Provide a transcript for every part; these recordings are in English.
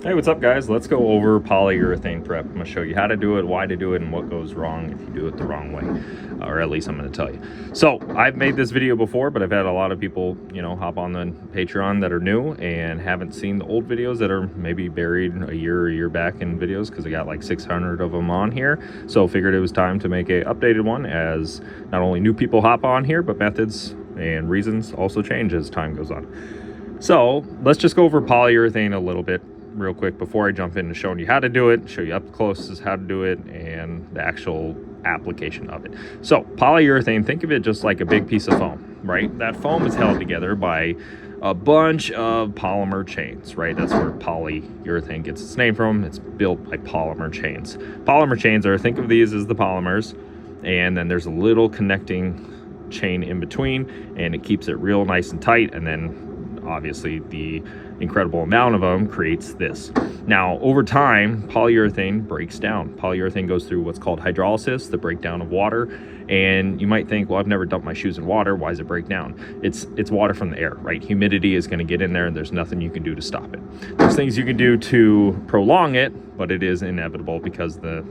Hey, what's up guys? Let's go over polyurethane prep. I'm going to show you how to do it, why to do it, and what goes wrong if you do it the wrong way. Or at least I'm going to tell you. So I've made this video before, but I've had a lot of people, hop on the Patreon that are new and haven't seen the old videos that are maybe buried a year back in videos, because I got like 600 of them on here. So figured it was time to make a updated one, as not only new people hop on here, but methods and reasons also change as time goes on. So let's just go over polyurethane a little bit real quick before I jump into showing you how to do it, show you up close is how to do it, and the actual application of it. So polyurethane, think of it just like a big piece of foam, right? That foam is held together by a bunch of polymer chains, right? That's where polyurethane gets its name from. It's built by polymer chains. Polymer chains are, think of these as the polymers, and then there's a little connecting chain in between, and it keeps it real nice and tight, and then obviously the incredible amount of them creates this. Now over time, polyurethane breaks down. Polyurethane goes through what's called hydrolysis, the breakdown of water. And you might think, well, I've never dumped my shoes in water, why does it break down? It's water from the air, right? Humidity is going to get in there, and there's nothing you can do to stop it. There's things you can do to prolong it, but it is inevitable because the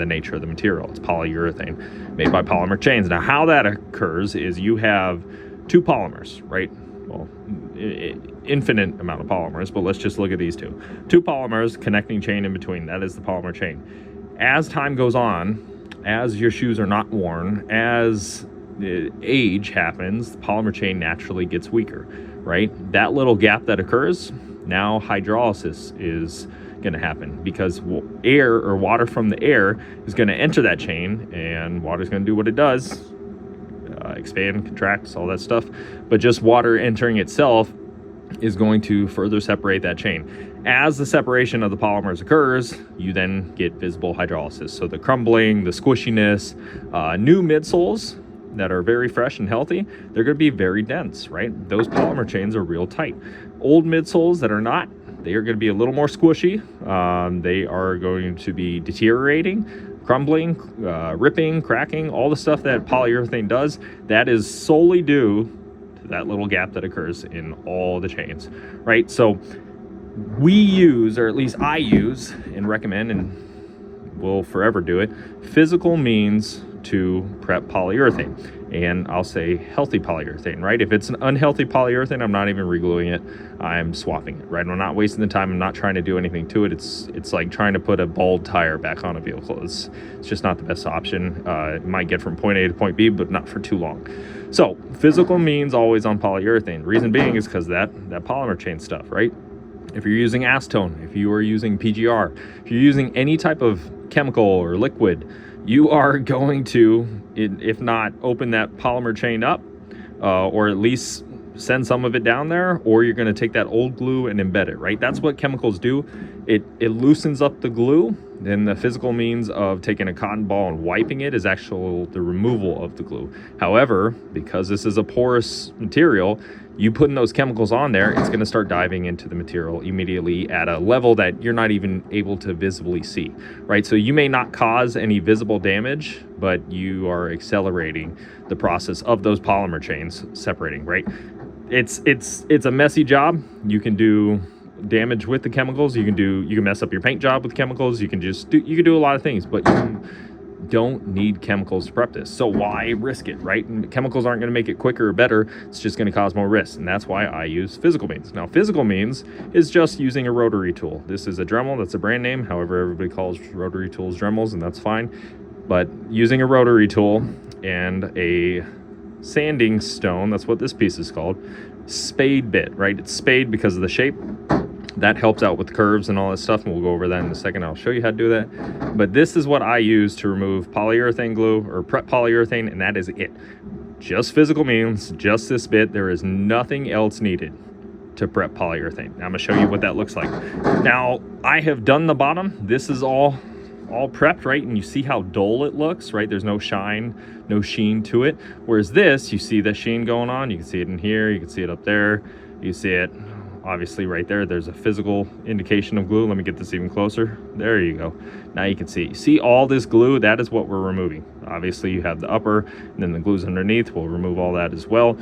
nature of the material. It's polyurethane made by polymer chains. Now how that occurs is you have two polymers, right? Well, infinite amount of polymers, but let's just look at these two polymers, connecting chain in between. That is the polymer chain. As time goes on, as your shoes are not worn, as age happens, the polymer chain naturally gets weaker, right? That little gap that occurs, now hydrolysis is going to happen, because air or water from the air is going to enter that chain, and water is going to do what it does, expand, contracts, all that stuff. But just water entering itself is going to further separate that chain. As the separation of the polymers occurs, you then get visible hydrolysis. So the crumbling, the squishiness, new midsoles that are very fresh and healthy, they're going to be very dense, right? Those polymer chains are real tight. Old midsoles that are not, they are going to be a little more squishy. They are going to be deteriorating, crumbling, ripping, cracking, all the stuff that polyurethane does. That is solely due to that little gap that occurs in all the chains, right? So we use, or at least I use and recommend, and will forever do it, physical means to prep polyurethane. And I'll say healthy polyurethane, right? If it's an unhealthy polyurethane, I'm not even regluing it. I'm swapping it, right? I'm not wasting the time. I'm not trying to do anything to it. It's like trying to put a bald tire back on a vehicle. It's just not the best option. It might get from point A to point B, but not for too long. So physical means always on polyurethane. Reason being is because that polymer chain stuff, right? If you're using acetone, if you are using PGR, if you're using any type of chemical or liquid, you are going to, if not open that polymer chain up, or at least send some of it down there, or you're going to take that old glue and embed it, right? That's what chemicals do. It loosens up the glue. Then the physical means of taking a cotton ball and wiping it is actually the removal of the glue. However, because this is a porous material, you putting those chemicals on there, it's going to start diving into the material immediately at a level that you're not even able to visibly see, right? So you may not cause any visible damage, but you are accelerating the process of those polymer chains separating, right? It's a messy job. You can do damage with the chemicals. You can mess up your paint job with chemicals. You can do a lot of things, but you don't need chemicals to prep this. So why risk it, right? And chemicals aren't going to make it quicker or better. It's just going to cause more risk. And that's why I use physical means. Now, physical means is just using a rotary tool. This is a Dremel. That's a brand name. However, everybody calls rotary tools Dremels, and that's fine. But using a rotary tool and a sanding stone, that's what this piece is called, spade bit, right? It's spade because of the shape. That helps out with curves and all that stuff, and we'll go over that in a second. I'll show you how to do that. But this is what I use to remove polyurethane glue or prep polyurethane, and that is it. Just physical means, just this bit. There is nothing else needed to prep polyurethane. Now I'm gonna show you what that looks like. Now I have done the bottom. This is all prepped, right? And you see how dull it looks, right? There's no shine, no sheen to it. Whereas this, you see the sheen going on. You can see it in here. You can see it up there. You see it obviously right there. There's a physical indication of glue. Let me get this even closer. There you go. Now you can see all this glue. That is what we're removing. Obviously you have the upper, and then the glue's underneath. We'll remove all that as well.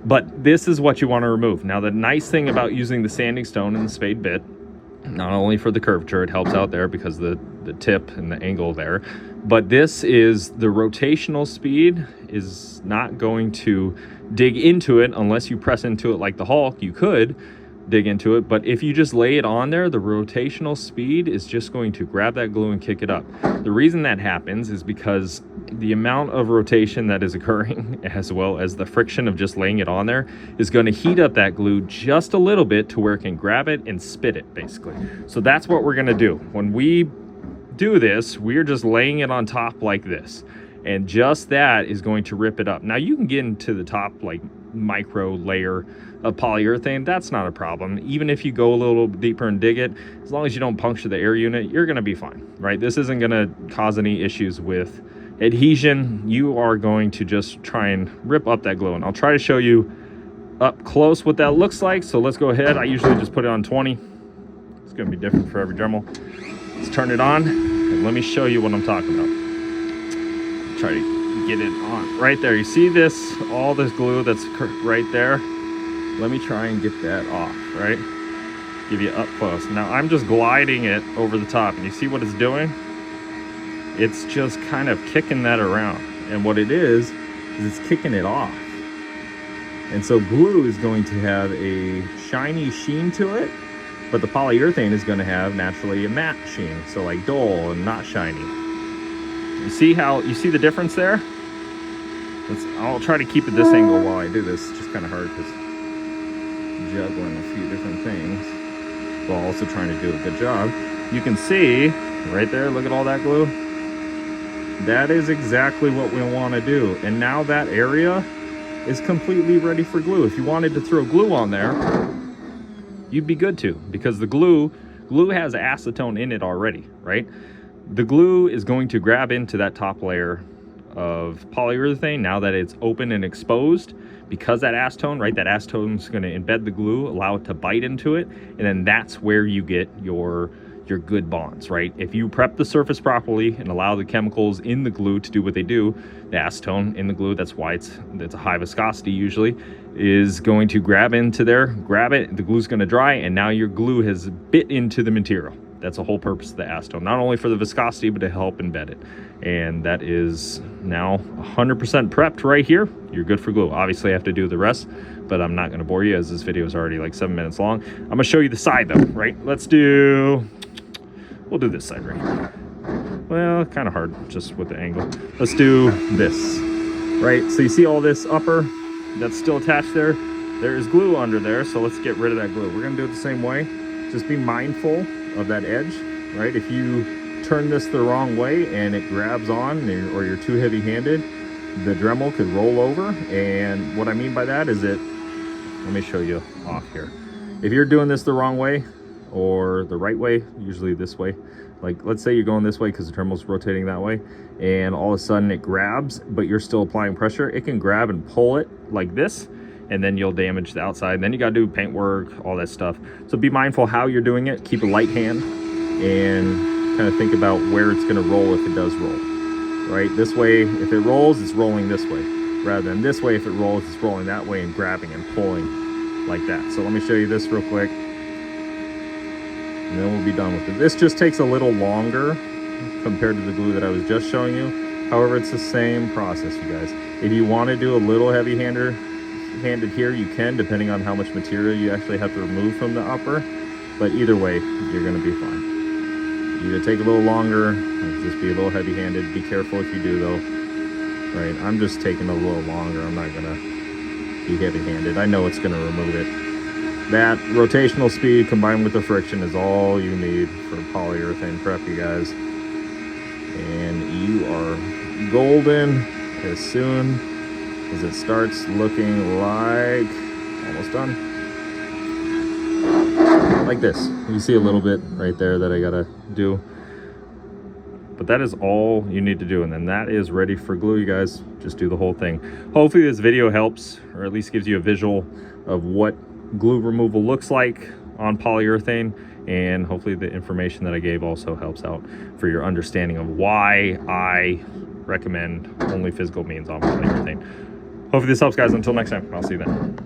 But this is what you want to remove. Now the nice thing about using the sanding stone and the spade bit Not only for the curvature, it helps out there because the tip and the angle there, but this is the rotational speed is not going to dig into it unless you press into it like the Hulk. You could dig into it, but if you just lay it on there, the rotational speed is just going to grab that glue and kick it up. The reason that happens is because the amount of rotation that is occurring, as well as the friction of just laying it on there, is going to heat up that glue just a little bit to where it can grab it and spit it, basically. So that's what we're going to do. When we do this, we're just laying it on top like this, and just that is going to rip it up. Now you can get into the top like micro layer of polyurethane, that's not a problem. Even if you go a little deeper and dig it, as long as you don't puncture the air unit, you're going to be fine, right? This isn't going to cause any issues with adhesion. You are going to just try and rip up that glue, and I'll try to show you up close what that looks like. So let's go ahead. I usually just put it on 20. It's going to be different for every Dremel. Let's turn it on and let me show you what I'm talking about. Try to get it on right there. You see this, all this glue that's right there? Let me try and get that off, right? Give you up close. Now I'm just gliding it over the top, and you see what it's doing? It's just kind of kicking that around, and what it is it's kicking it off. And so glue is going to have a shiny sheen to it, but the polyurethane is going to have naturally a matte sheen, so like dull and not shiny. You see the difference there? I'll try to keep it this angle while I do this. It's just kind of hard because juggling a few different things while also trying to do a good job. You can see right there, look at all that glue. That is exactly what we want to do. And now that area is completely ready for glue. If you wanted to throw glue on there, you'd be good to, because the glue has acetone in it already, right? The glue is going to grab into that top layer of polyurethane now that it's open and exposed, because that acetone, right, that acetone is going to embed the glue, allow it to bite into it, and then that's where you get your good bonds, right? If you prep the surface properly and allow the chemicals in the glue to do what they do, the acetone in the glue, that's why it's a high viscosity usually, is going to grab into there, grab it, the glue's going to dry, and now your glue has bit into the material. That's the whole purpose of the acetone, not only for the viscosity, but to help embed it. And that is now 100% prepped right here. You're good for glue. Obviously, I have to do the rest, but I'm not going to bore you as this video is already like 7 minutes long. I'm going to show you the side though, right? We'll do this side right here. Well, kind of hard just with the angle. Let's do this, right? So you see all this upper that's still attached there? There is glue under there, so let's get rid of that glue. We're going to do it the same way. Just be mindful of that edge, right? If you turn this the wrong way and it grabs on, or you're too heavy-handed, the Dremel could roll over. And what I mean by that is let me show you off here. If you're doing this the wrong way or the right way, usually this way, like let's say you're going this way because the Dremel's rotating that way, and all of a sudden it grabs, but you're still applying pressure, it can grab and pull it like this, and then you'll damage the outside. Then you got to do paint work, all that stuff. So be mindful how you're doing it. Keep a light hand and kind of think about where it's going to roll if it does roll, right? This way, if it rolls, it's rolling this way, rather than this way. If it rolls, it's rolling that way and grabbing and pulling like that. So let me show you this real quick, and then we'll be done with it. This just takes a little longer compared to the glue that I was just showing you. However, it's the same process, you guys. If you want to do a little heavy-handed here, you can, depending on how much material you actually have to remove from the upper. But either way, you're going to be fine. Either take a little longer, just be a little heavy-handed. Be careful if you do, though. Right, I'm just taking a little longer. I'm not going to be heavy-handed. I know it's going to remove it. That rotational speed combined with the friction is all you need for polyurethane prep, you guys. And you are golden as soon as it starts looking like almost done. Like this. You see a little bit right there that I gotta do. But that is all you need to do, and then that is ready for glue, you guys. Just do the whole thing. Hopefully this video helps, or at least gives you a visual of what glue removal looks like on polyurethane, and hopefully the information that I gave also helps out for your understanding of why I recommend only physical means on polyurethane. Hopefully this helps, guys. Until next time, I'll see you then.